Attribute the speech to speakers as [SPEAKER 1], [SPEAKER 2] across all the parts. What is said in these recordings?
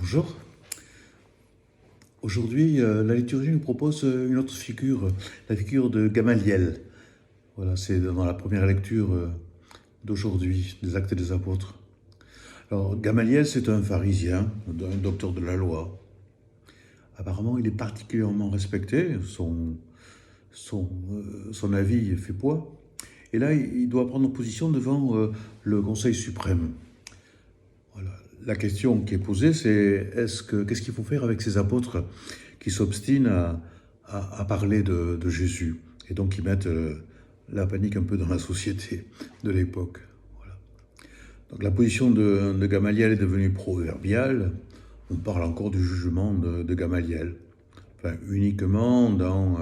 [SPEAKER 1] Bonjour. Aujourd'hui, la liturgie nous propose une autre figure, la figure de Gamaliel. Voilà, c'est dans la première lecture d'aujourd'hui, des Actes des Apôtres. Alors, Gamaliel, c'est un pharisien, un docteur de la loi. Apparemment, il est particulièrement respecté, son avis fait poids. Et là, il doit prendre position devant le Conseil suprême. Voilà. La question qui est posée, c'est qu'est-ce qu'il faut faire avec ces apôtres qui s'obstinent à parler de Jésus et donc qui mettent la panique un peu dans la société de l'époque. Voilà. Donc la position de Gamaliel est devenue proverbiale. On parle encore du jugement de Gamaliel, enfin, uniquement dans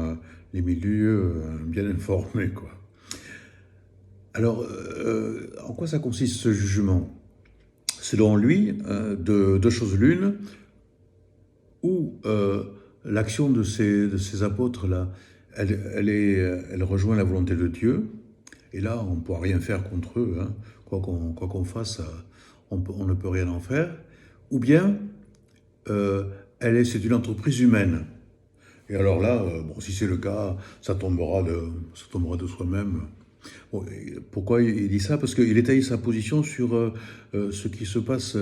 [SPEAKER 1] les milieux bien informés, quoi. Alors, en quoi ça consiste ce jugement ? Selon lui, de deux choses l'une, ou l'action de ces apôtres-là, elle rejoint la volonté de Dieu, et là, on ne pourra rien faire contre eux, hein. Quoi qu'on fasse, on ne peut rien en faire, ou bien c'est une entreprise humaine. Et alors là, bon, si c'est le cas, ça tombera de soi-même. Bon, pourquoi il dit ça? Parce qu'il étaye sa position sur ce qui se passe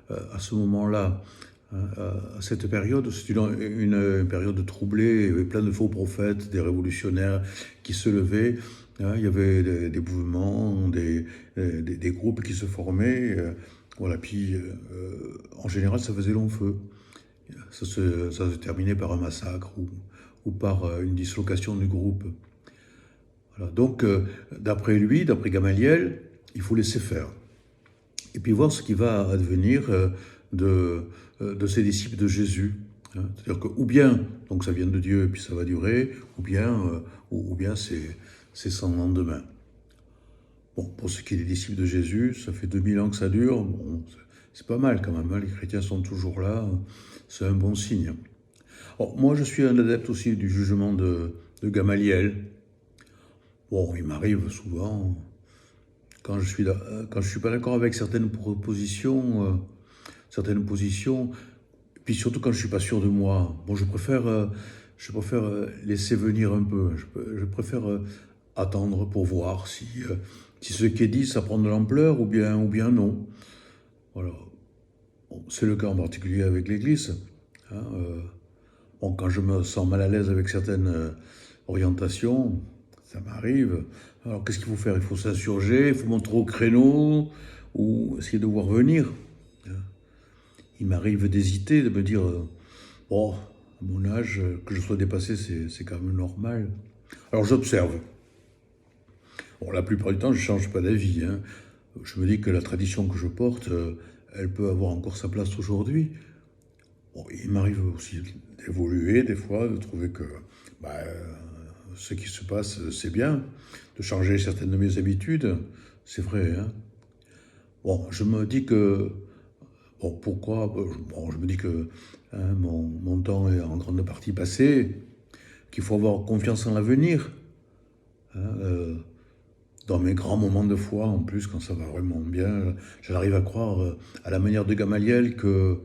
[SPEAKER 1] à ce moment-là, hein, à cette période. C'est une période troublée, il y avait plein de faux prophètes, des révolutionnaires qui se levaient. Hein, il y avait des mouvements, des groupes qui se formaient. Voilà. Puis, en général, ça faisait long feu. Ça se terminait par un massacre ou par une dislocation du groupe. Voilà. Donc, d'après lui, d'après Gamaliel, il faut laisser faire. Et puis voir ce qui va advenir de ces disciples de Jésus. Hein. C'est-à-dire que, ou bien, donc ça vient de Dieu et puis ça va durer, ou bien c'est sans lendemain. Bon, pour ce qui est des disciples de Jésus, ça fait 2000 ans que ça dure. Bon, c'est pas mal quand même, hein. Les chrétiens sont toujours là, c'est un bon signe. Alors, moi, je suis un adepte aussi du jugement de Gamaliel. Bon, il m'arrive souvent, quand je suis pas d'accord avec certaines propositions, certaines positions, puis surtout quand je suis pas sûr de moi. Bon, je préfère laisser venir un peu. Je préfère attendre pour voir si ce qui est dit, ça prend de l'ampleur ou bien non. Voilà. Bon, c'est le cas en particulier avec l'Église. Hein, bon, quand je me sens mal à l'aise avec certaines orientations, ça m'arrive. Alors qu'est-ce qu'il faut faire? Il faut s'insurger, il faut monter au créneau, ou essayer de voir venir. Il m'arrive d'hésiter, de me dire, bon, à mon âge, que je sois dépassé, c'est quand même normal. Alors j'observe. Bon, la plupart du temps, je ne change pas d'avis, hein. Je me dis que la tradition que je porte, elle peut avoir encore sa place aujourd'hui. Bon, il m'arrive aussi d'évoluer des fois, de trouver que ce qui se passe, c'est bien, de changer certaines de mes habitudes, c'est vrai, hein. Bon, je me dis que, bon, pourquoi? Bon, je me dis que hein, mon temps est en grande partie passé, qu'il faut avoir confiance en l'avenir, hein, dans mes grands moments de foi, en plus, quand ça va vraiment bien, j'arrive à croire à la manière de Gamaliel que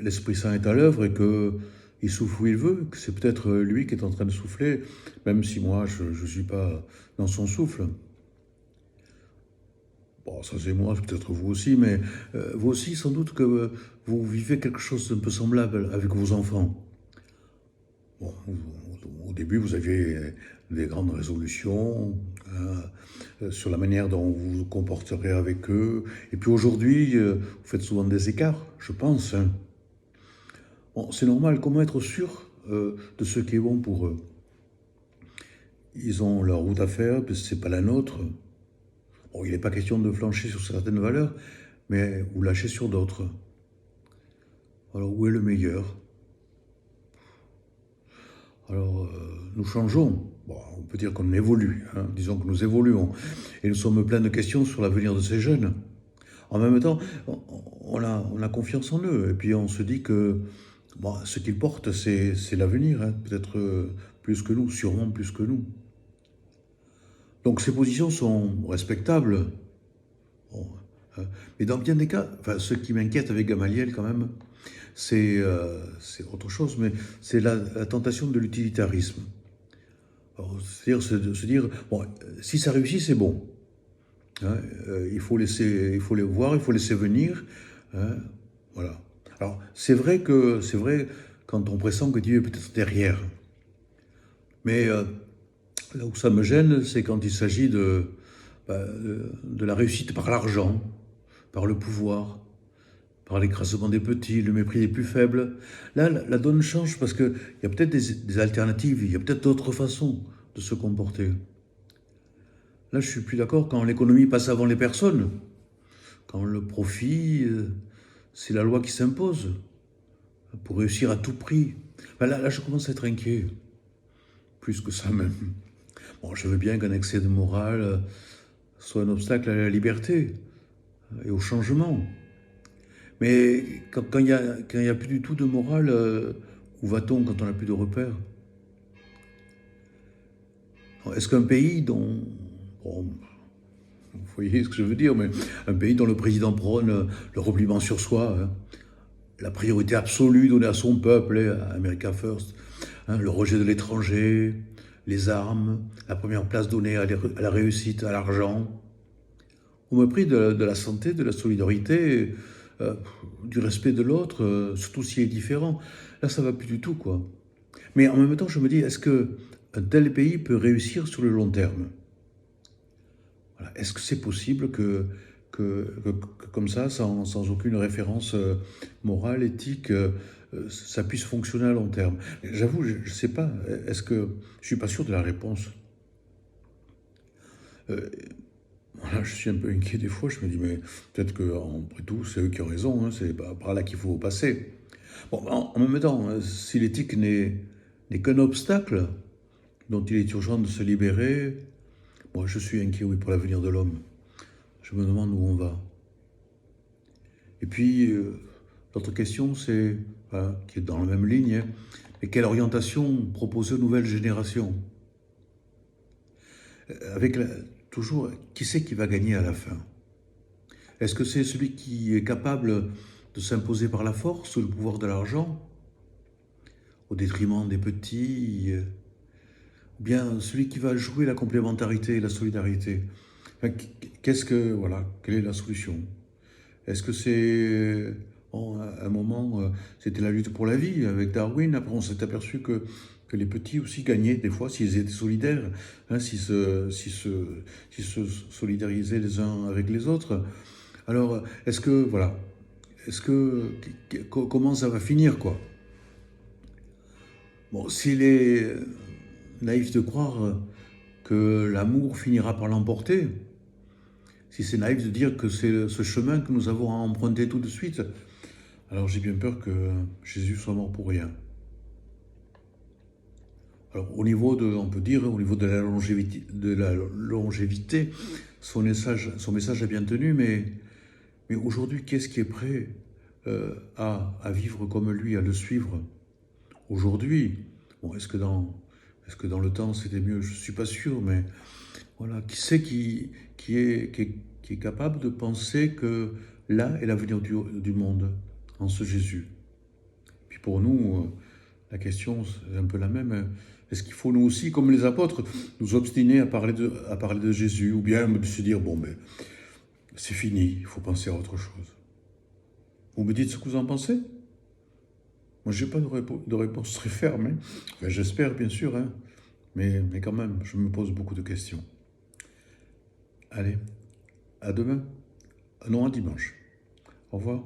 [SPEAKER 1] l'Esprit Saint est à l'œuvre et qu'il souffle où il veut, que c'est peut-être lui qui est en train de souffler, même si moi je ne suis pas dans son souffle. Bon, ça c'est moi, c'est peut-être vous aussi, mais vous aussi sans doute que vous vivez quelque chose d'un peu semblable avec vos enfants. Bon, au début, vous aviez des grandes résolutions sur la manière dont vous vous comporterez avec eux. Et puis aujourd'hui, vous faites souvent des écarts, je pense, hein. Bon, c'est normal, comment être sûr de ce qui est bon pour eux? Ils ont leur route à faire, parce que c'est pas la nôtre. Bon, il n'est pas question de flancher sur certaines valeurs, mais ou lâcher sur d'autres. Alors, où est le meilleur? Alors, nous changeons. Bon, on peut dire qu'on évolue, hein. Disons que nous évoluons. Et nous sommes pleins de questions sur l'avenir de ces jeunes. En même temps, on a confiance en eux. Et puis on se dit que bon, ce qu'ils portent, c'est l'avenir, hein. Peut-être plus que nous, sûrement plus que nous. Donc ces positions sont respectables. Bon, Mais dans bien des cas, enfin, ce qui m'inquiète avec Gamaliel quand même, c'est autre chose, mais c'est la tentation de l'utilitarisme. C'est-à-dire se dire, bon, si ça réussit, c'est bon. Hein, il faut les voir, il faut laisser venir. Hein, voilà. Alors, c'est vrai quand on pressent que Dieu est peut-être derrière. Mais là où ça me gêne, c'est quand il s'agit de la réussite par l'argent, par le pouvoir, par l'écrasement des petits, le mépris des plus faibles. Là, la donne change parce qu'il y a peut-être des alternatives, il y a peut-être d'autres façons de se comporter. Là, je suis plus d'accord quand l'économie passe avant les personnes, quand le profit, c'est la loi qui s'impose pour réussir à tout prix. Ben là, je commence à être inquiet, plus que ça même. Bon, je veux bien qu'un excès de morale soit un obstacle à la liberté et au changement. Mais quand il y a plus du tout de morale, où va-t-on quand on n'a plus de repères? Est-ce qu'un pays dont... Bon, vous voyez ce que je veux dire, mais un pays dont le président prône le repliement sur soi, hein, la priorité absolue donnée à son peuple, à America First, hein, le rejet de l'étranger, les armes, la première place donnée à la réussite, à l'argent, au mépris de la santé, de la solidarité, euh, du respect de l'autre, surtout s'il est différent. Là, ça va plus du tout, quoi. Mais en même temps, je me dis, est-ce que un tel pays peut réussir sur le long terme? Voilà. Est-ce que c'est possible que comme ça, sans aucune référence morale, éthique, ça puisse fonctionner à long terme? J'avoue, je ne sais pas. Est-ce que je suis pas sûr de la réponse? Euh, voilà, je suis un peu inquiet des fois. Je me dis, mais peut-être que après tout, c'est eux qui ont raison. Hein, c'est par là qu'il faut passer. Bon, en même temps, si l'éthique n'est qu'un obstacle dont il est urgent de se libérer, moi, je suis inquiet, oui, pour l'avenir de l'homme. Je me demande où on va. Et puis, l'autre question, c'est, hein, qui est dans la même ligne, hein, mais quelle orientation proposer aux nouvelles générations? Avec toujours, qui c'est qui va gagner à la fin? Est-ce que c'est celui qui est capable de s'imposer par la force, le pouvoir de l'argent, au détriment des petits, ou bien celui qui va jouer la complémentarité et la solidarité? Enfin, voilà, quelle est la solution? Est-ce que c'est... Bon, à un moment, c'était la lutte pour la vie avec Darwin. Après, on s'est aperçu que les petits aussi gagnaient des fois s'ils étaient solidaires, hein, s'ils se solidarisaient les uns avec les autres. Alors, voilà, comment ça va finir, quoi? Bon, s'il est naïf de croire que l'amour finira par l'emporter, si c'est naïf de dire que c'est ce chemin que nous avons à emprunter tout de suite, alors j'ai bien peur que Jésus soit mort pour rien. Alors on peut dire, au niveau de la longévité, son message a bien tenu, mais aujourd'hui, qu'est-ce qui est prêt à vivre comme lui, à le suivre? Aujourd'hui, bon, est-ce que dans le temps c'était mieux? Je ne suis pas sûr, mais voilà, qui c'est qui est capable de penser que là est l'avenir du monde, en ce Jésus? Puis pour nous, la question c'est un peu la même. Est-ce qu'il faut nous aussi, comme les apôtres, nous obstiner à parler de Jésus, ou bien se dire, bon, ben, c'est fini, il faut penser à autre chose? Vous me dites ce que vous en pensez? Moi, j'ai pas de réponse très ferme, hein. Enfin, j'espère, bien sûr, hein. Mais quand même, je me pose beaucoup de questions. Allez, à demain. Non, à dimanche. Au revoir.